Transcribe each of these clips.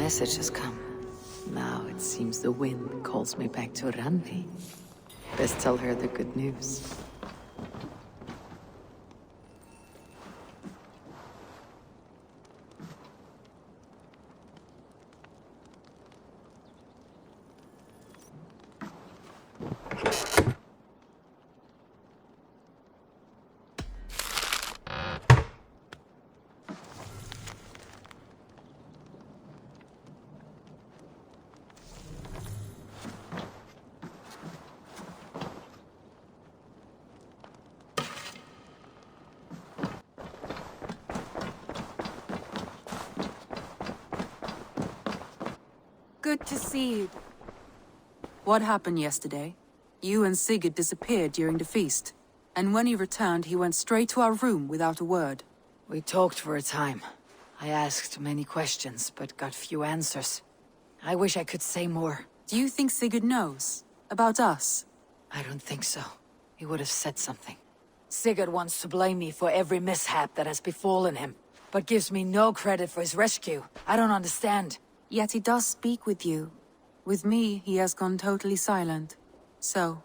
message has come. Now it seems the wind calls me back to Randi. Best tell her the good news. Good to see you. What happened yesterday? You and Sigurd disappeared during the feast. And when he returned, he went straight to our room without a word. We talked for a time. I asked many questions, but got few answers. I wish I could say more. Do you think Sigurd knows? About us? I don't think so. He would have said something. Sigurd wants to blame me for every mishap that has befallen him, but gives me no credit for his rescue. I don't understand. Yet he does speak with you. With me, he has gone totally silent. So,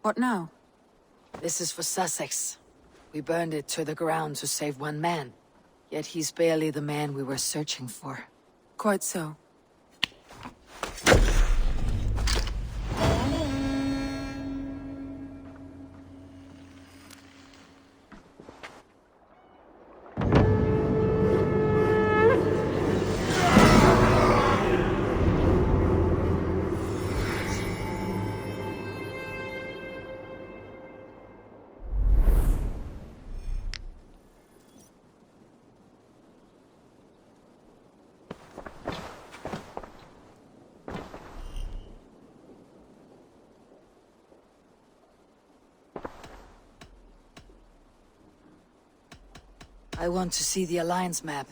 what now? This is for Sussex. We burned it to the ground to save one man. Yet he's barely the man we were searching for. Quite so. I want to see the Alliance map.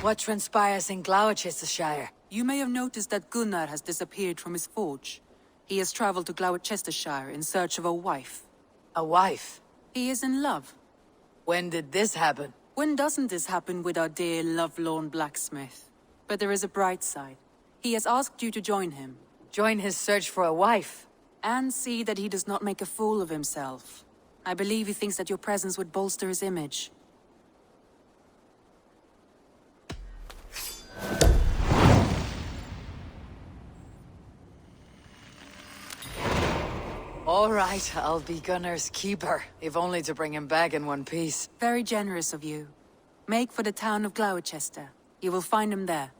What transpires in Gloucestershire? You may have noticed that Gunnar has disappeared from his forge. He has traveled to Gloucestershire in search of a wife. A wife? He is in love. When did this happen? When doesn't this happen with our dear lovelorn blacksmith? But there is a bright side. He has asked you to join him. Join his search for a wife? And see that he does not make a fool of himself. I believe he thinks that your presence would bolster his image. All right, I'll be Gunnar's keeper, if only to bring him back in one piece. Very generous of you. Make for the town of Gloucester. You will find him there.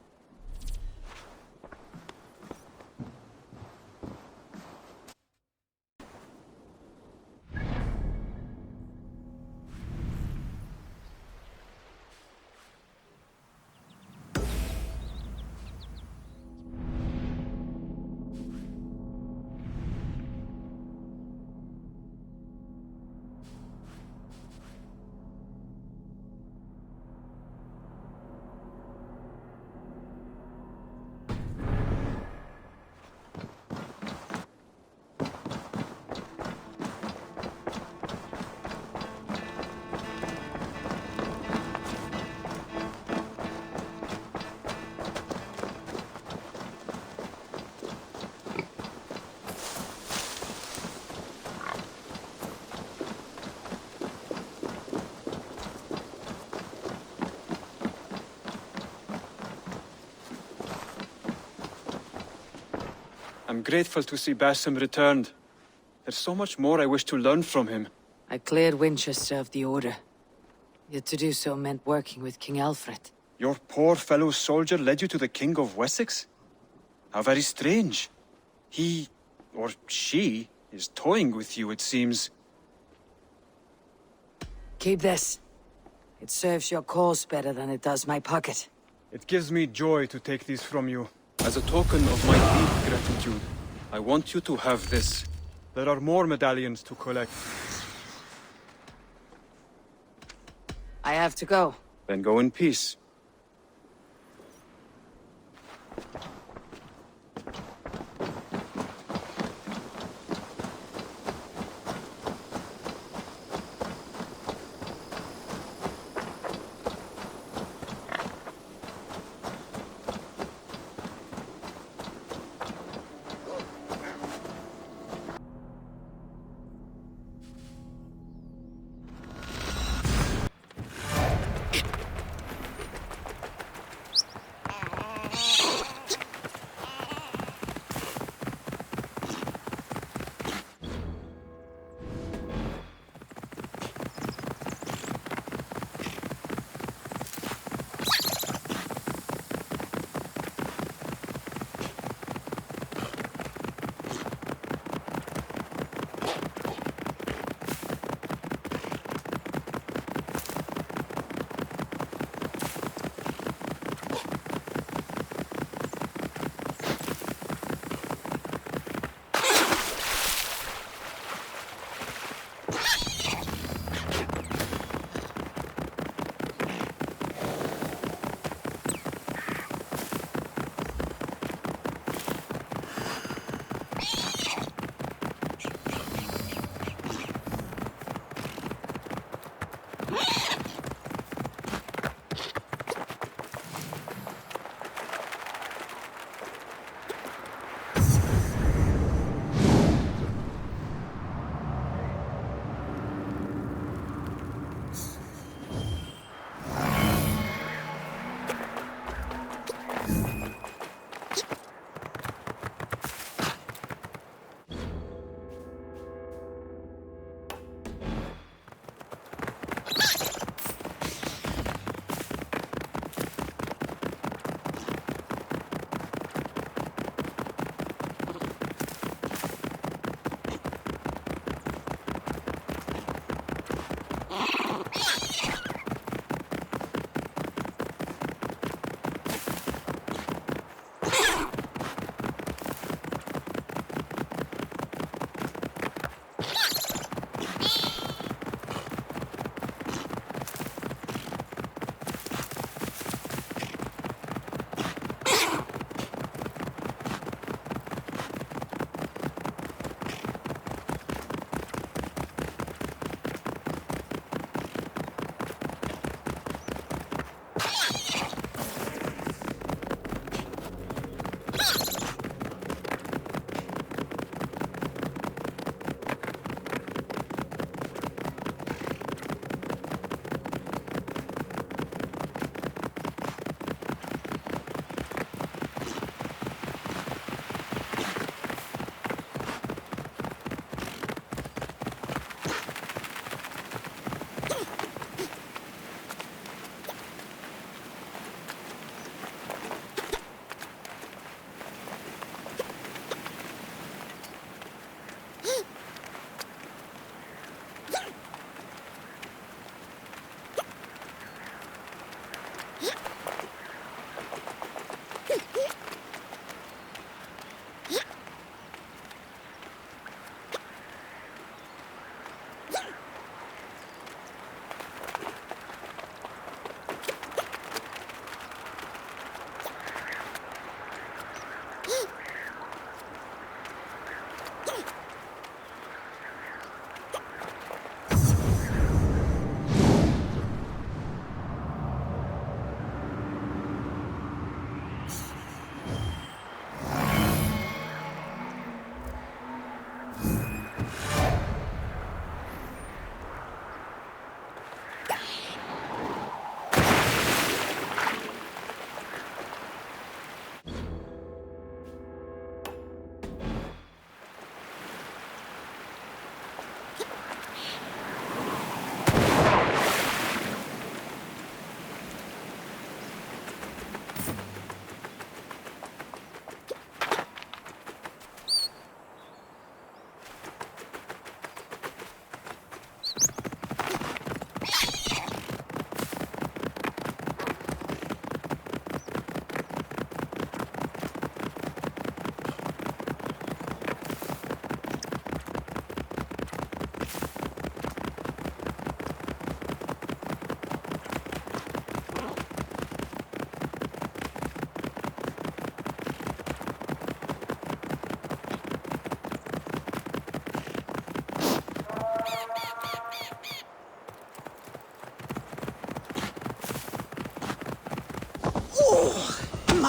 I'm grateful to see Basim returned. There's so much more I wish to learn from him. I cleared Winchester of the Order. Yet to do so meant working with King Alfred. Your poor fellow soldier led you to the King of Wessex? How very strange. He, or she, is toying with you, it seems. Keep this. It serves your cause better than it does my pocket. It gives me joy to take these from you. As a token of my deep gratitude, I want you to have this. There are more medallions to collect. I have to go. Then go in peace.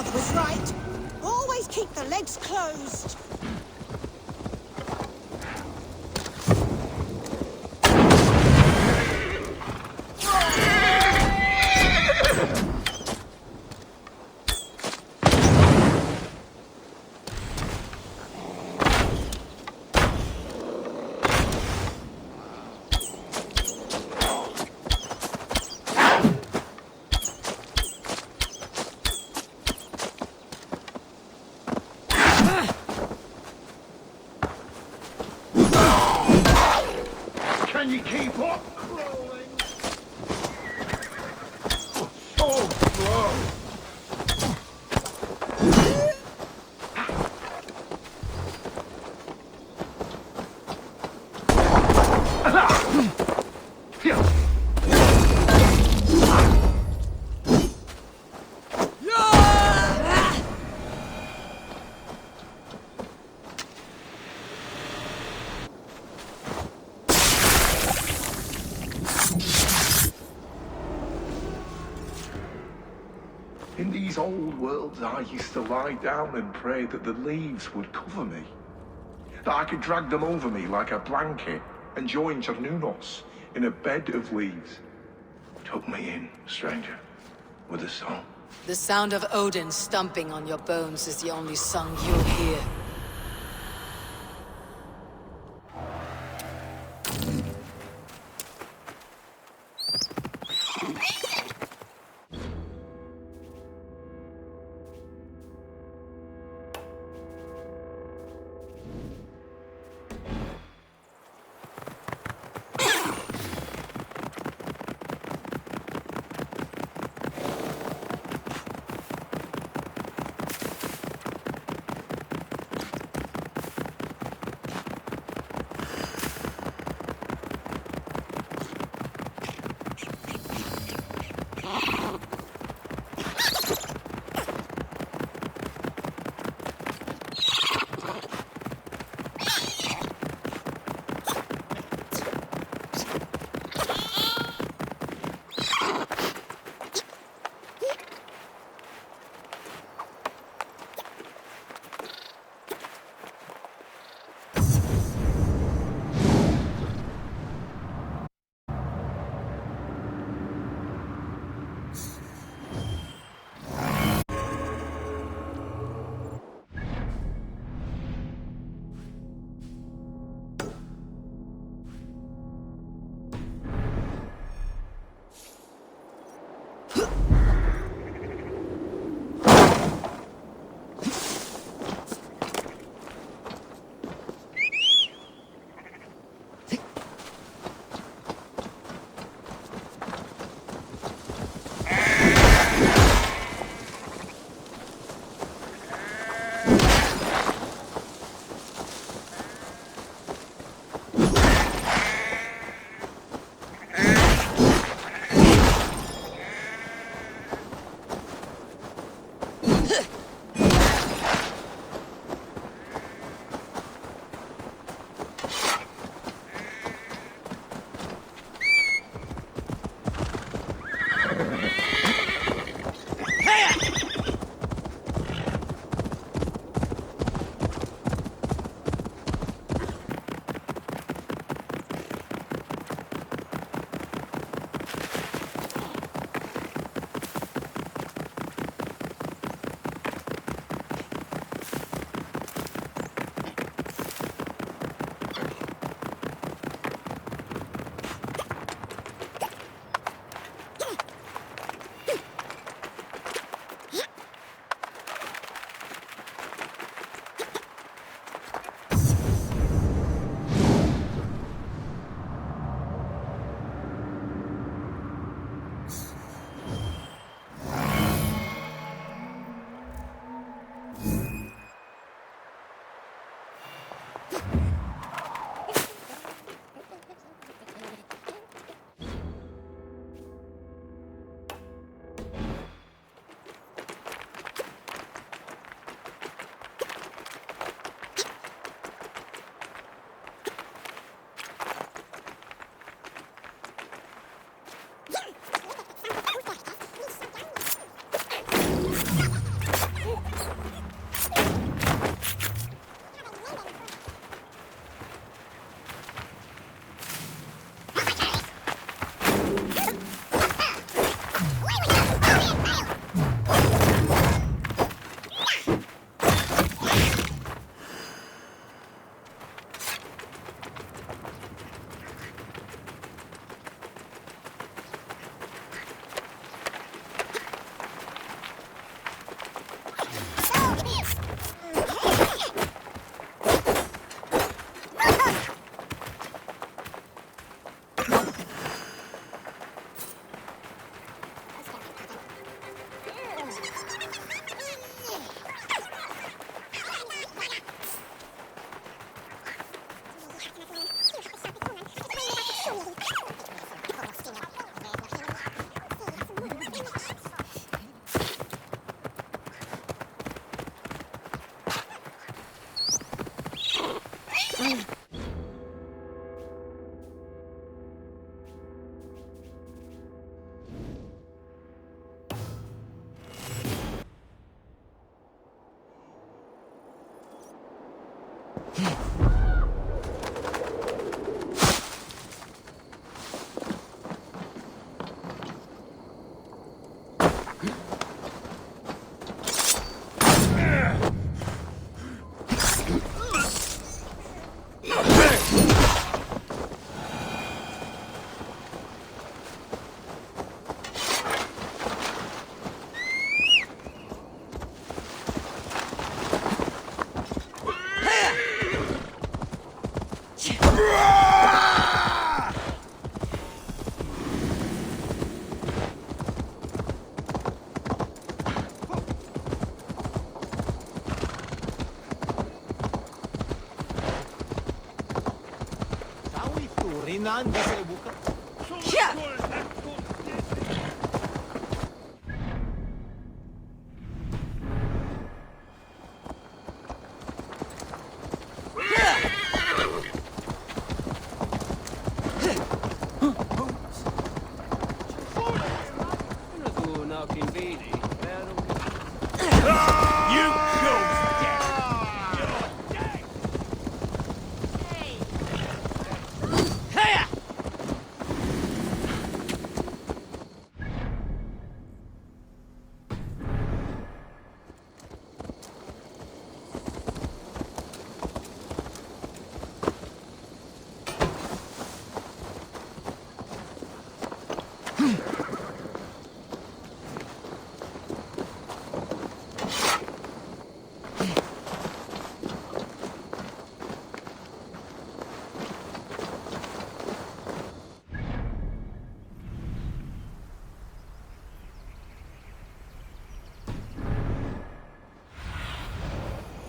father was right. Always keep the legs closed. Can you keep up crawling? So slow. In these old worlds, I used to lie down and pray that the leaves would cover me. That I could drag them over me like a blanket and join Cernunos in a bed of leaves. Tuck me in, stranger, with a song. The sound of Odin stomping on your bones is the only song you'll hear.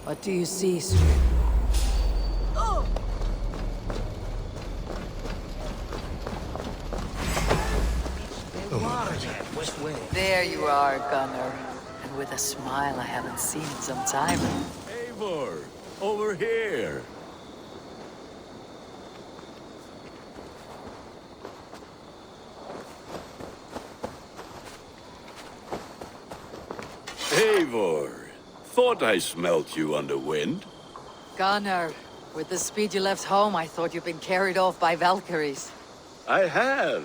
What do you see, Stu? There you are, Gunnar. And with a smile I haven't seen in some time. Eivor, over here. Eivor, thought I smelt you on the wind. Gunnar, with the speed you left home, I thought you'd been carried off by Valkyries. I have.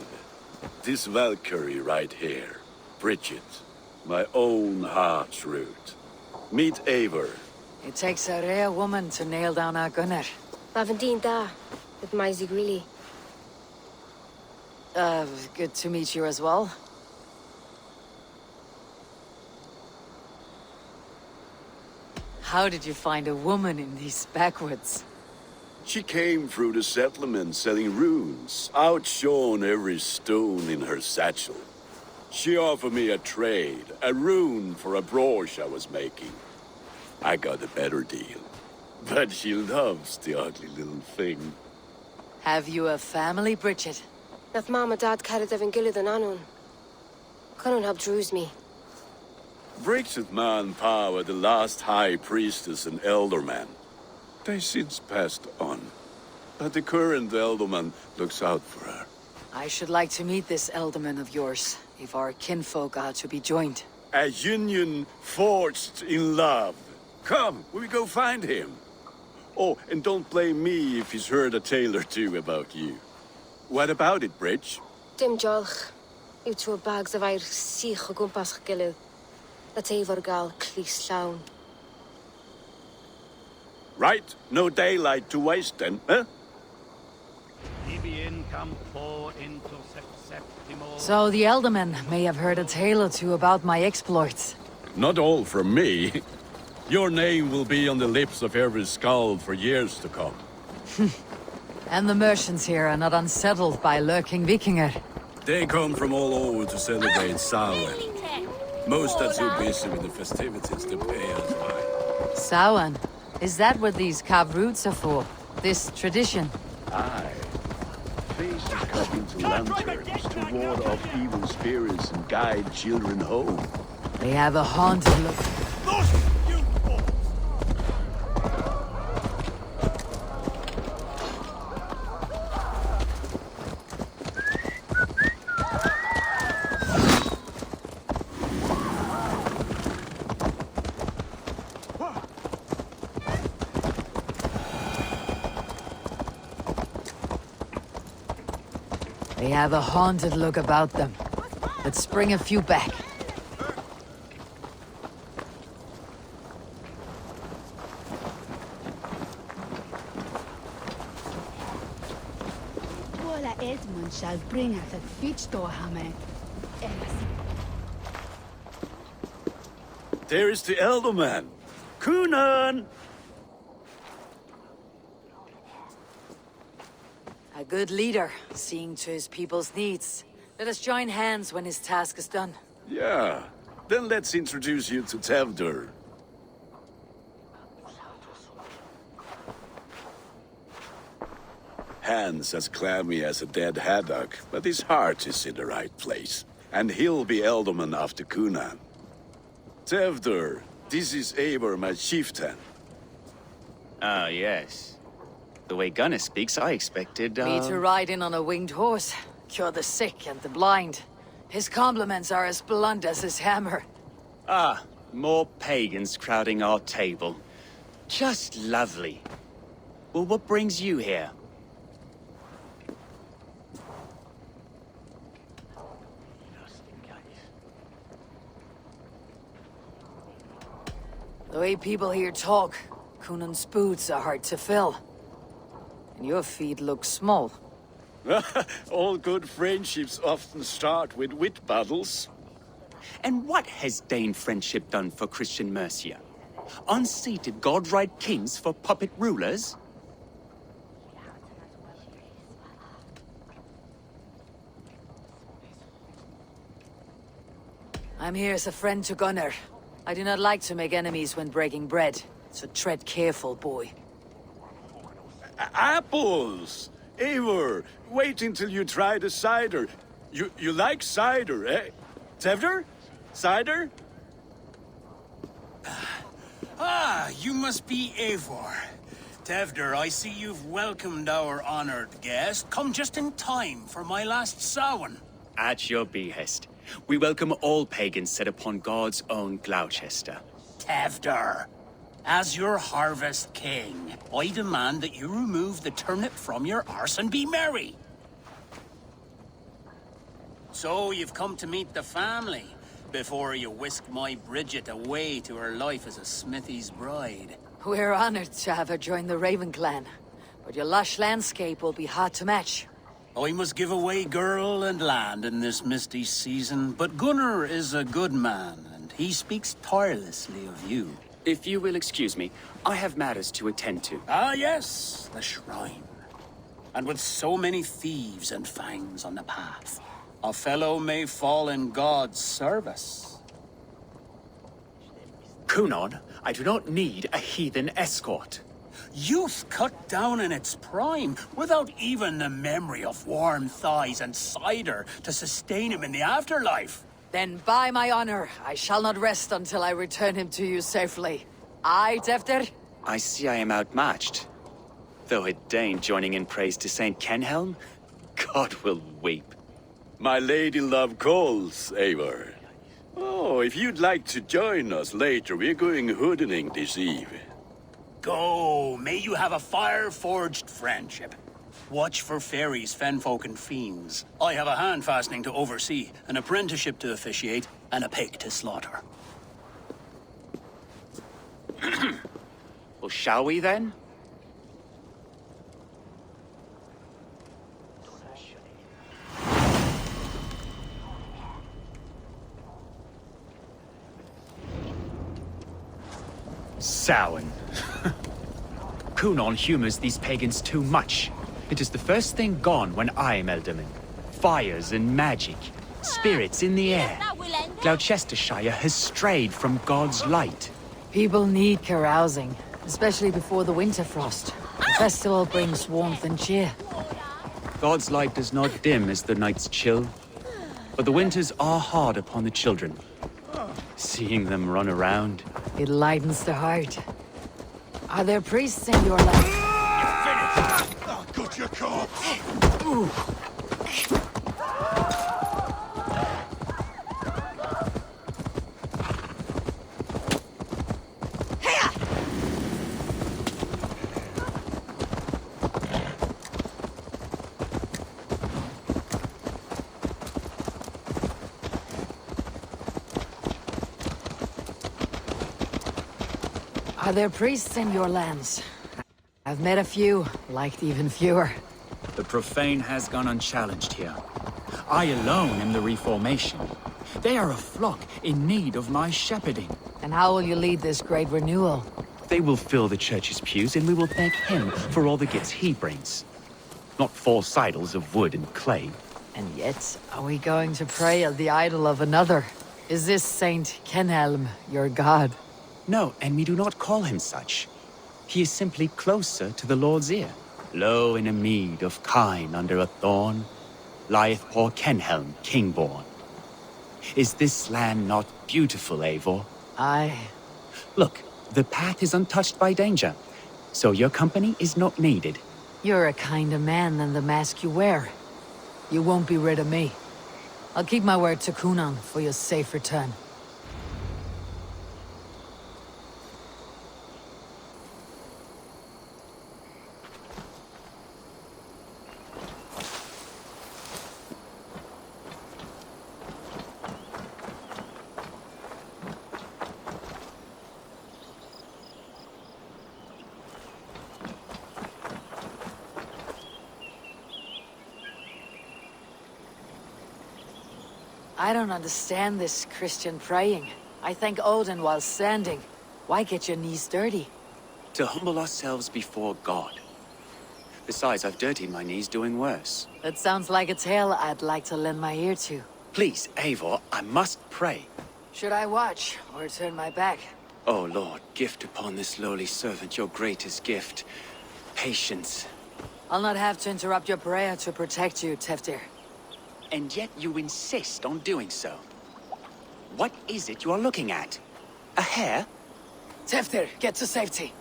This Valkyrie right here, Bridget, my own heart's root. Meet Eivor. It takes a rare woman to nail down our Gunnar. Lavendine da, with my Zigrili. Good to meet you as well. How did you find a woman in these backwoods? She came through the settlement selling runes, outshone every stone in her satchel. She offered me a trade, a rune for a brooch I was making. I got a better deal. But she loves the ugly little thing. Have you a family, Bridget? Nath Mama Dad carried Evan Gillid and Anun. Couldn't help druise me. Bridget Man Pa were the last high priestess and elderman. They since passed on. But the current elderman looks out for her. I should like to meet this elderman of yours, if our kinfolk are to be joined. A union forged in love. Come, we go find him. Oh, and don't blame me if he's heard a tale or two about you. What about it, Bridge? Dim jolch. You two bags of air sich o gwmpas gilydd. That's Eivor gal clis llawn. Right, no daylight to waste then, huh? So the elderman may have heard a tale or two about my exploits. Not all from me. Your name will be on the lips of every skald for years to come. And the merchants here are not unsettled by lurking Vikinger. They come from all over to celebrate Samhain. Most are too busy with the festivities to pay us by. Samhain? Is that what these carved roots are for? This tradition? Aye. Faces cut into lanterns to ward off evil spirits and guide children home. They have a haunted look. They have a haunted look about them. Let's bring a few back. Vola Edmund shall bring us a fitch to Hame. There is the elderman. Kunan! A good leader, seeing to his people's needs. Let us join hands when his task is done. Yeah. Then let's introduce you to Tevdur. hands as clammy as a dead haddock, but his heart is in the right place. And he'll be Ealdorman after Cunan. Tevder, this is Eivor, my chieftain. Ah, yes. The way Gunnar speaks, I expected, Me to ride in on a winged horse, cure the sick and the blind. His compliments are as blunt as his hammer. Ah, more pagans crowding our table. Just lovely. Well, what brings you here? The way people here talk, Cunan's boots are hard to fill. And your feet look small. All good friendships often start with wit battles. And what has Dane friendship done for Christian Mercia? Unseated god-right kings for puppet rulers? I'm here as a friend to Gunnar. I do not like to make enemies when breaking bread, so tread careful, boy. Apples! Eivor, wait until you try the cider. You like cider, eh? Tevder? Cider? Ah, you must be Eivor. Tevder, I see you've welcomed our honored guest. Come just in time for my last Samhain. At your behest. We welcome all pagans set upon God's own Gloucester. Tevder, as your harvest king, I demand that you remove the turnip from your arse and be merry. So you've come to meet the family, before you whisk my Bridget away to her life as a smithy's bride. We're honored to have her join the Raven clan, but your lush landscape will be hard to match. I must give away girl and land in this misty season, but Gunnar is a good man, and he speaks tirelessly of you. If you will excuse me, I have matters to attend to. Ah, yes, the shrine. And with so many thieves and fangs on the path, a fellow may fall in God's service. Cunan, I do not need a heathen escort. Youth cut down in its prime, without even the memory of warm thighs and cider to sustain him in the afterlife. Then by my honor, I shall not rest until I return him to you safely. Aye, Tevder? I see I am outmatched. Though a Dane joining in praise to Saint Kenhelm, God will weep. My lady love calls, Eivor. Oh, if you'd like to join us later, we're going hoodening this eve. Go, may you have a fire-forged friendship. Watch for fairies, fenfolk, and fiends. I have a hand fastening to oversee, an apprenticeship to officiate, and a pig to slaughter. Well, shall we then? Samhain. Cunan humors these pagans too much. It is the first thing gone when I am Ealdorman. Fires and magic, spirits in the air. Gloucestershire has strayed from God's light. People need carousing, especially before the winter frost. The festival brings warmth and cheer. God's light does not dim as the nights chill, but the winters are hard upon the children. Seeing them run around. It lightens the heart. Are there priests in your land? I got your corpse! Are there priests in your lands? I've met a few, liked even fewer. The profane has gone unchallenged here. I alone am the reformation. They are a flock in need of my shepherding. And how will you lead this great renewal? They will fill the church's pews, and we will thank him for all the gifts he brings. Not false idols of wood and clay. And yet, are we going to pray at the idol of another? Is this Saint Kenhelm your god? No, and we do not call him such. He is simply closer to the Lord's ear. Low in a mead of kine under a thorn, lieth poor Kenhelm, king-born. Is this land not beautiful, Eivor? Aye. Look, the path is untouched by danger, so your company is not needed. You're a kinder man than the mask you wear. You won't be rid of me. I'll keep my word to Kunan for your safe return. I don't understand this Christian praying. I thank Odin while standing. Why get your knees dirty? To humble ourselves before God. Besides, I've dirtied my knees doing worse. That sounds like a tale I'd like to lend my ear to. Please, Eivor, I must pray. Should I watch, or turn my back? Oh Lord, gift upon this lowly servant your greatest gift. Patience. I'll not have to interrupt your prayer to protect you, Teftir. And yet you insist on doing so. What is it you are looking at? A hare? Teftir, get to safety.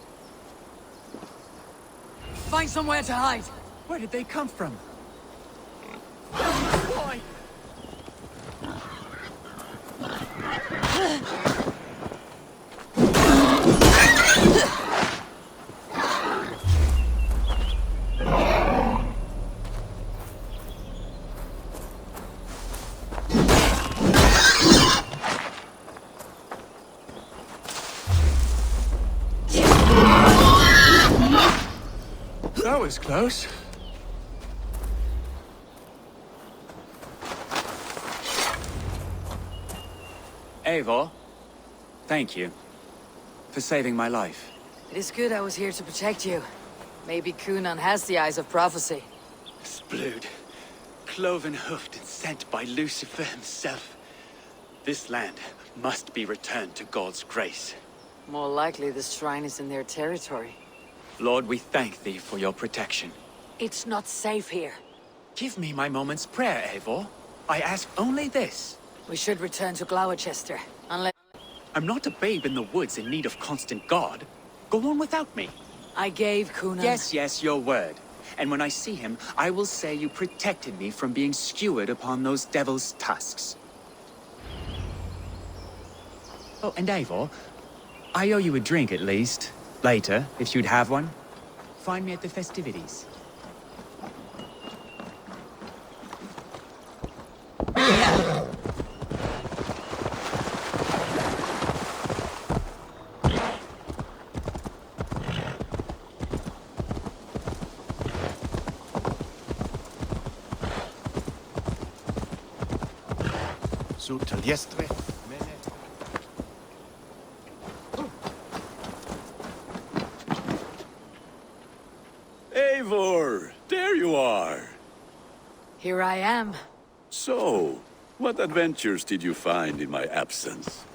Find somewhere to hide. Where did they come from? Why? That was close. Eivor, thank you for saving my life. It is good I was here to protect you. Maybe Kunan has the eyes of prophecy. Splood, cloven-hoofed and sent by Lucifer himself. This land must be returned to God's grace. More likely the shrine is in their territory. Lord, we thank thee for your protection. It's not safe here. Give me my moment's prayer, Eivor. I ask only this. We should return to Gloucester, unless... I'm not a babe in the woods in need of constant guard. Go on without me. I gave Kunan... Yes, your word. And when I see him, I will say you protected me from being skewered upon those devil's tusks. Oh, and Eivor, I owe you a drink at least. Later, if you'd have one. Find me at the festivities. Eivor, there you are. Here I am. So, what adventures did you find in my absence?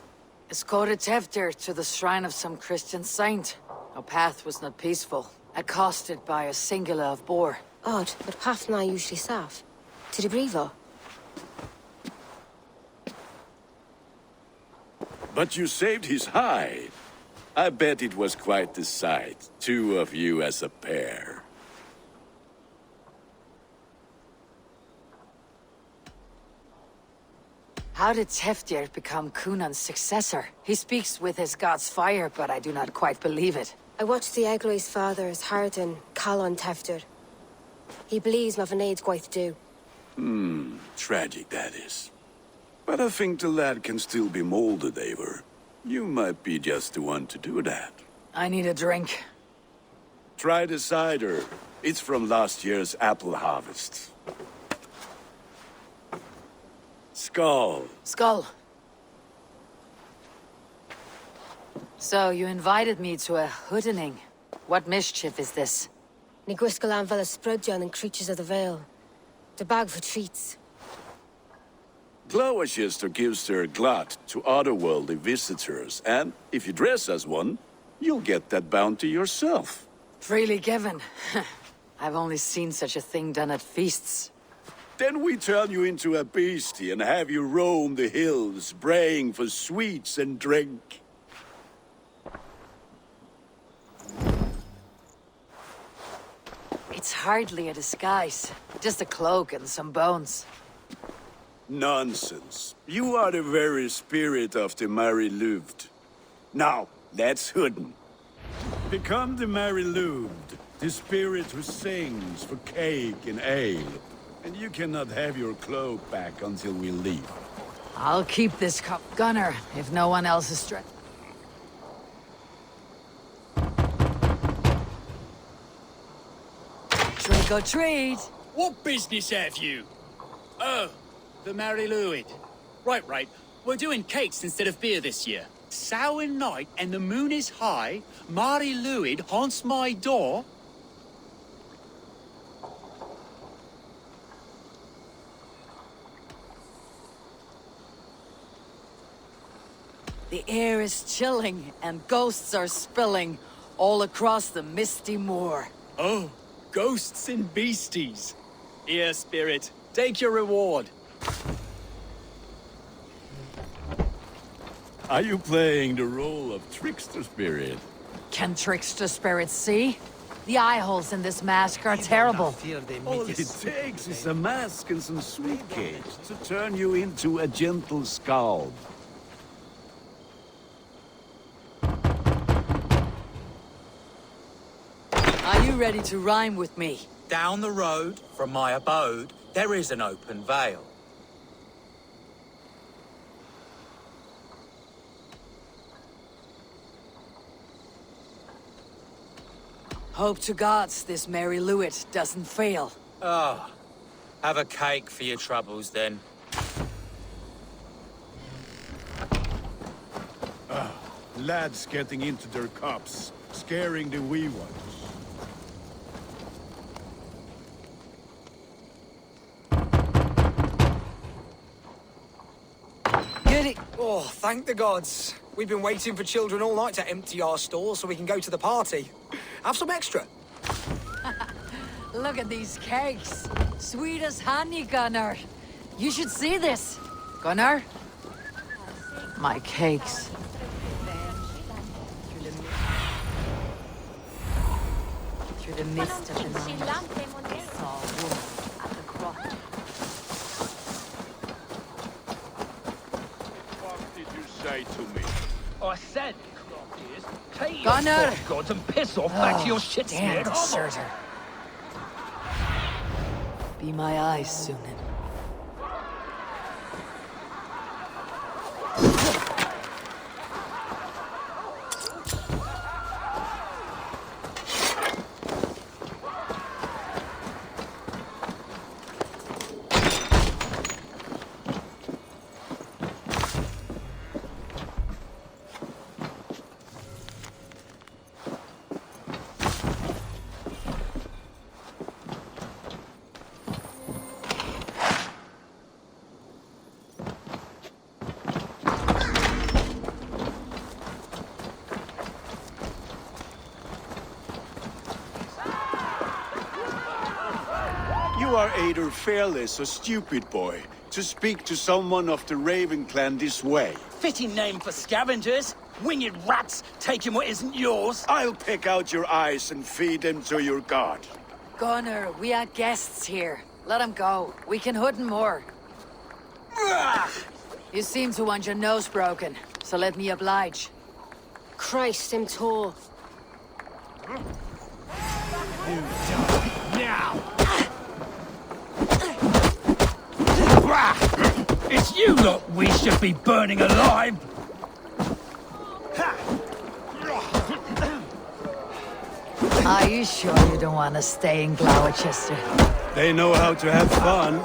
Escorted Teftir to the shrine of some Christian saint. Our path was not peaceful. Accosted by a singular of boar. Odd, but Pafna usually saff. To the Brivo. But you saved his hide. I bet it was quite the sight, two of you as a pair. How did Teftir become Kunan's successor? He speaks with his god's fire, but I do not quite believe it. I watched the Egloi's father's Harden call on Teftir. He believes Mavanaid's quite do. Tragic that is. But I think the lad can still be molded, Eivor. You might be just the one to do that. I need a drink. Try the cider. It's from last year's apple harvest. Skull. Skull. So, you invited me to a hoodening. What mischief is this? Niguiskalan Vela Sprudjan and Creatures of the Vale. The bag for treats. Gloucester gives their glut to otherworldly visitors, and if you dress as one, you'll get that bounty yourself. Freely given. I've only seen such a thing done at feasts. Then we turn you into a beastie and have you roam the hills, braying for sweets and drink. It's hardly a disguise. Just a cloak and some bones. Nonsense. You are the very spirit of the Mary Louved. Now, that's Hooden. Become the Mary Louved, the spirit who sings for cake and ale. And you cannot have your cloak back until we leave. I'll keep this cup, Gunner, if no one else is Shall we go trade? What business have you? Oh, the Mary Louid. Right. We're doing cakes instead of beer this year. Samhain night and the moon is high. Mary Louid haunts my door. The air is chilling and ghosts are spilling all across the misty moor. Oh, ghosts and beasties. Here, spirit, take your reward. Are you playing the role of trickster spirit? Can trickster spirits see? The eye holes in this mask are terrible. All it takes is a mask and some sweet cakes to turn you into a gentle skald. Are you ready to rhyme with me? Down the road from my abode, there is an open vale. Hope to gods this Mary Louid doesn't fail. Ah, have a cake for your troubles then. Lads getting into their cups, scaring the wee ones. Goody. Oh, thank the gods. We've been waiting for children all night to empty our stores so we can go to the party. Have some extra. Look at these cakes. Sweet as honey, Gunnar. You should see this. Gunnar? My cakes. Through the mist of the night, I saw a woman at the cross. What did you say to me? I said, take Gunnar! your gods and piss off back to your shit Damn smeared deserter. Be my eyes, Sunan. You are either fearless or stupid, boy, to speak to someone of the Raven clan this way. Fitting name for scavengers. Winged rats taking what isn't yours. I'll pick out your eyes and feed them to your god. Gunnar, we are guests here. Let him go. We can hood him more. You seem to want your nose broken, so let me oblige. Christ, him tall. Now! It's you lot we should be burning alive! Are you sure you don't want to stay in Gloucester? They know how to have fun.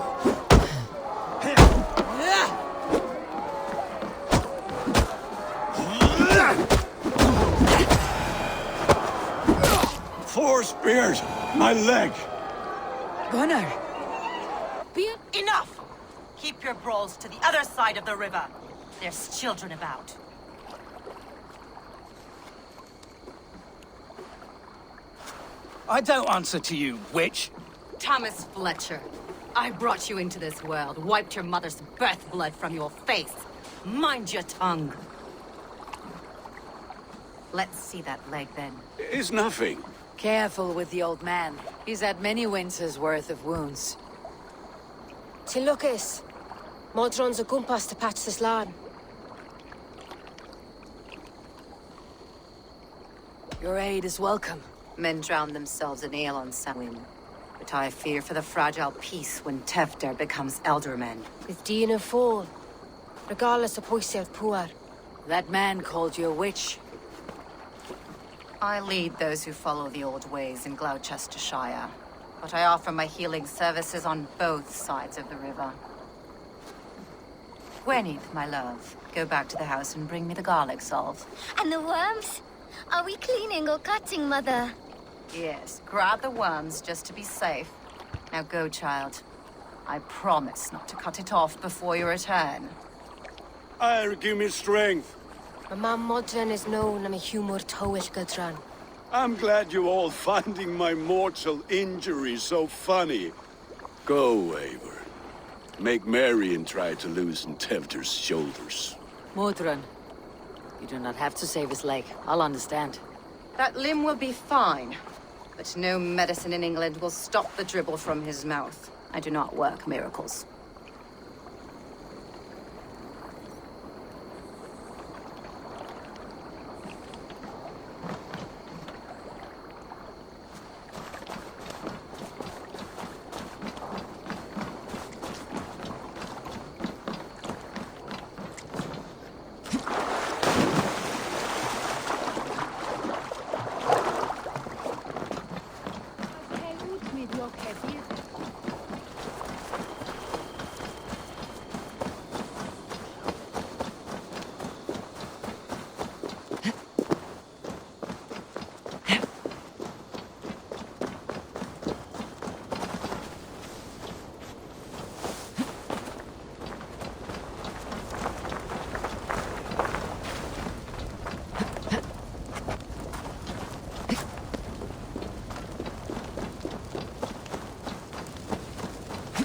Four spears! My leg! Gunnar! Enough! Keep your brawls to the other side of the river. There's children about. I don't answer to you, witch. Thomas Fletcher, I brought you into this world, wiped your mother's birth blood from your face. Mind your tongue. Let's see that leg, then. It's nothing. Careful with the old man. He's had many winters' worth of wounds. Till Lucas. Modron's a gumpas to patch this land. Your aid is welcome. Men drown themselves in ale on Samhain. But I fear for the fragile peace when Tefter becomes eldermen. With Dean and fall. Regardless of poiser poor. That man called you a witch. I lead those who follow the old ways in Gloucestershire. But I offer my healing services on both sides of the river. Gwyneth, my love, go back to the house and bring me the garlic salve. And the worms? Are we cleaning or cutting, Mother? Yes, grab the worms just to be safe. Now go, child. I promise not to cut it off before you return. Give me strength. My man Modron is known I'm a humor towish gadran. I'm glad you're all finding my mortal injury so funny. Go, Eivor. Make merry and try to loosen Tefter's shoulders. Modron, you do not have to save his leg. I'll understand. That limb will be fine. But no medicine in England will stop the dribble from his mouth. I do not work miracles.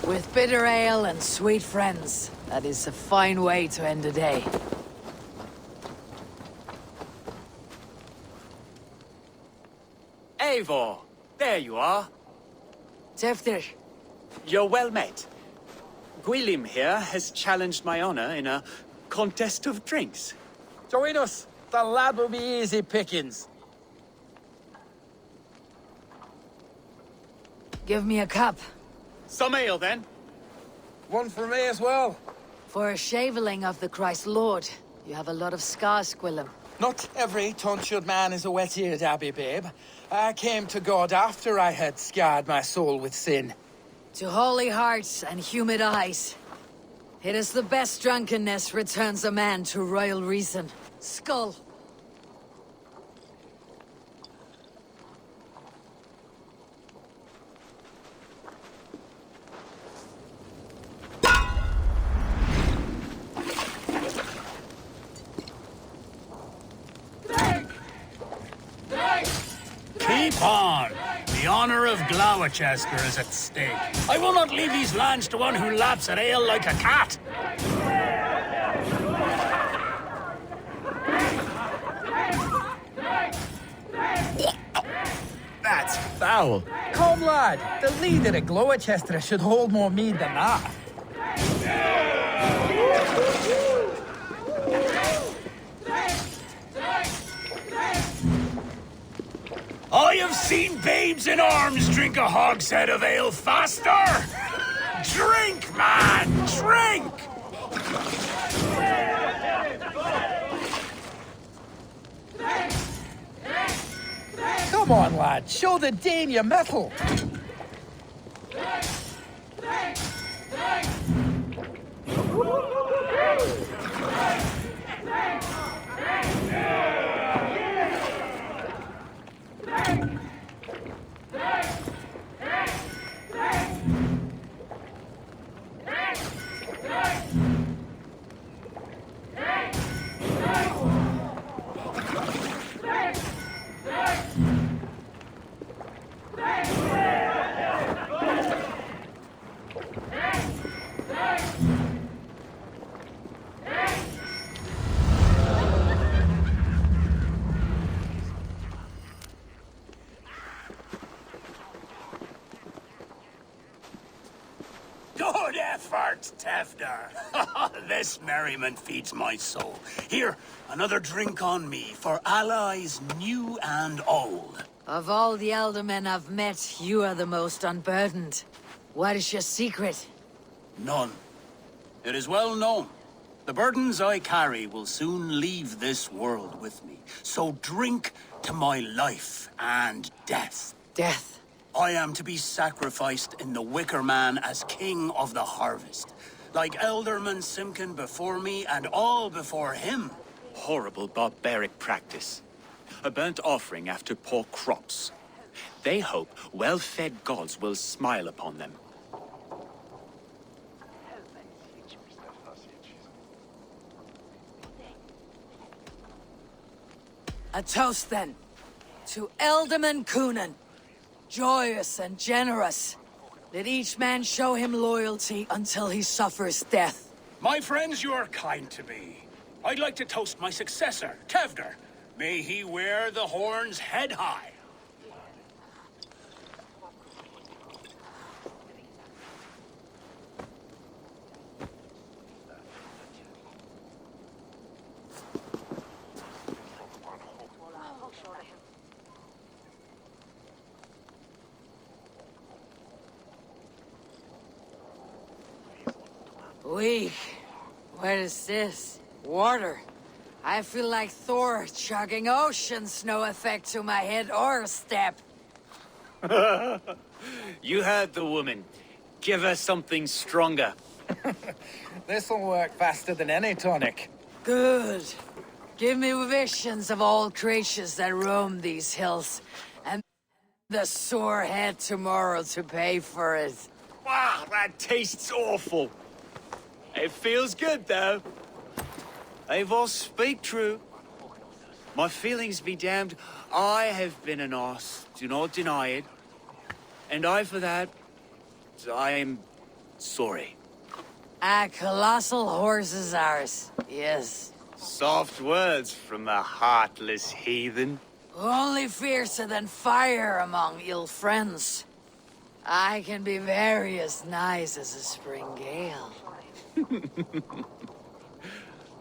With bitter ale and sweet friends, that is a fine way to end a day. Eivor, there you are. Tefter. You're well met. Gwilym here has challenged my honor in a contest of drinks. Join us. The lad will be easy pickings. Give me a cup. Some ale, then. One for me as well. For a shaveling of the Christ Lord, you have a lot of scars, Gwilym. Not every tonsured man is a wet-eared abbey, babe. I came to God after I had scarred my soul with sin. To holy hearts and humid eyes. It is the best drunkenness returns a man to royal reason. Skull. Keep on. The honor of Gloucester is at stake. I will not leave these lands to one who laps at ale like a cat. That's foul. Come, lad. The leader of Gloucester should hold more mead than that. I have seen babes in arms drink a hogshead of ale faster! Drink, man! Drink! Come on, lad. Show the dame your mettle. fart, Tefder. This merriment feeds my soul. Here, another drink on me for allies new and old. Of all the elder men I've met, you are the most unburdened. What is your secret? None. It is well known. The burdens I carry will soon leave this world with me. So drink to my life and death. Death? I am to be sacrificed in the Wicker Man as king of the harvest. Like Elderman Simkin before me and all before him. Horrible barbaric practice. A burnt offering after poor crops. They hope well-fed gods will smile upon them. A toast, then. To Elderman Coonan. Joyous and generous. Let each man show him loyalty until he suffers death. My friends, you are kind to me. I'd like to toast my successor, Tefder. May he wear the horns head high. Weak. What is this? Water. I feel like Thor chugging oceans. No effect to my head or step. You heard the woman. Give her something stronger. This'll work faster than any tonic. Good. Give me visions of all creatures that roam these hills, and the sore head tomorrow to pay for it. Wow, that tastes awful. It feels good, though. Eivor, speak true. My feelings be damned. I have been an arse, do not deny it. And I, for that, I am sorry. A colossal horse is ours, yes. Soft words from a heartless heathen. Only fiercer than fire among ill friends. I can be very as nice as a spring gale.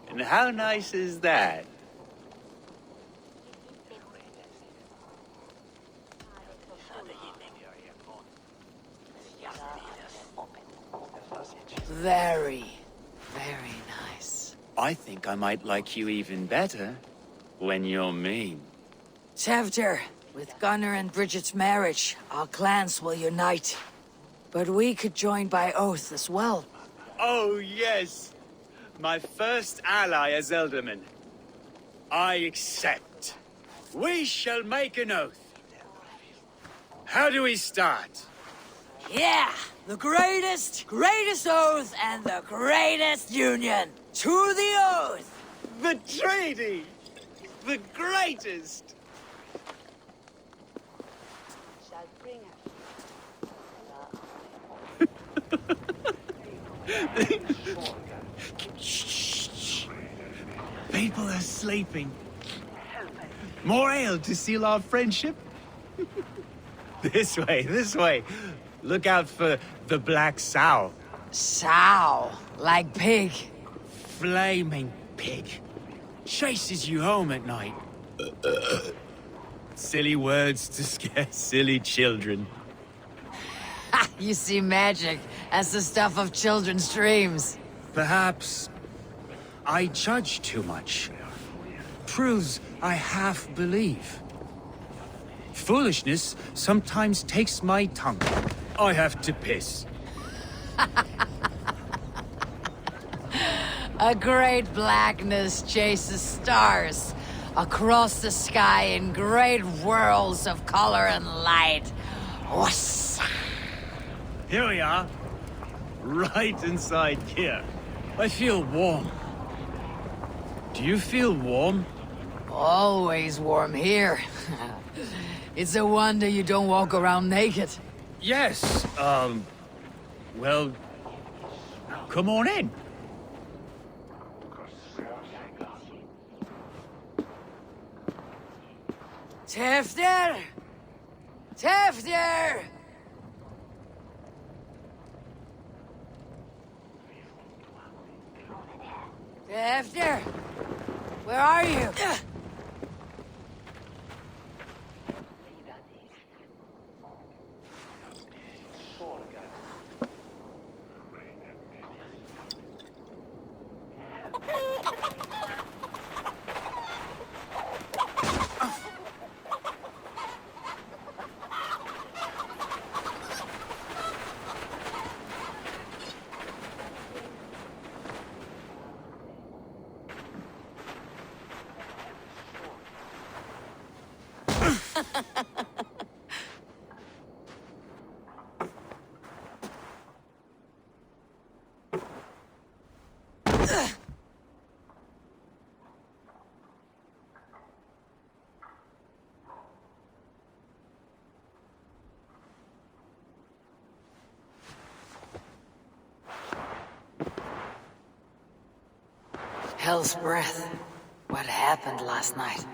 And how nice is that? Very, very nice. I think I might like you even better when you're mean. Tefder, with Gunnar and Bridget's marriage, our clans will unite. But we could join by oath as well. Oh, yes. My first ally as Elderman. I accept. We shall make an oath. How do we start? Yeah! The greatest oath and the greatest union! To the oath! The treaty! The greatest! Shh. People are sleeping. More ale to seal our friendship? This way. Look out for the black sow. Sow? Like pig? Flaming pig. Chases you home at night. Silly words to scare silly children. You see magic as the stuff of children's dreams. Perhaps I judge too much. Truths I half believe. Foolishness sometimes takes my tongue. I have to piss. A great blackness chases stars across the sky in great whirls of color and light. Whoosh! Here we are. Right inside here. I feel warm. Do you feel warm? Always warm here. It's a wonder you don't walk around naked. Yes, well, come on in. Tefder! Tefder! Tevdir! Where are you? Hell's breath. What happened last night?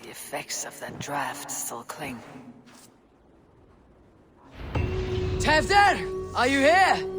The effects of that draft still cling. Tevdir! Are you here?